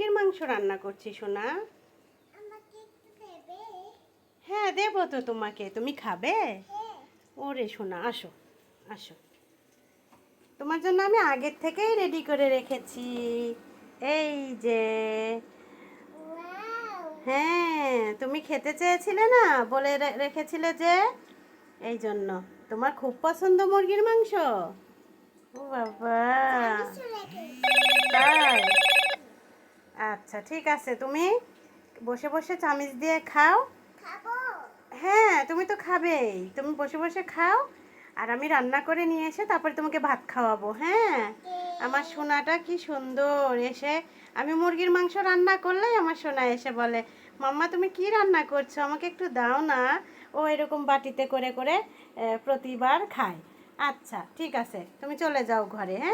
মুরগির মাংস রান্না করছি সোনা। হ্যাঁ দেবো তো তোমাকে, তুমি খাবে? ওরে সোনা, আসো আসো, তোমার জন্য আমি আগের থেকেই রেডি করে রেখেছি। এই যে, হ্যাঁ তুমি খেতে চেয়েছিলে না, বলে রেখেছিলে যে, এই জন্য। তোমার খুব পছন্দ মুরগির মাংস? ও বাবা, তাই? আচ্ছা ঠিক আছে, তুমি বসে বসে চামিচ দিয়ে খাও। হ্যাঁ তুমি তো খাবেই, তুমি বসে বসে খাও, আর আমি রান্না করে নিয়ে এসে তারপরে তোমাকে ভাত খাওয়াবো। হ্যাঁ, আমার সোনাটা কি সুন্দর এসে, আমি মুরগির মাংস রান্না করলেই আমার সোনা এসে বলে, মাম্মা তুমি কি রান্না করছো, আমাকে একটু দাও না। ও এরকম বাটিতে করে করে প্রতিবার খায়। আচ্ছা ঠিক আছে, তুমি চলে যাও ঘরে। হ্যাঁ।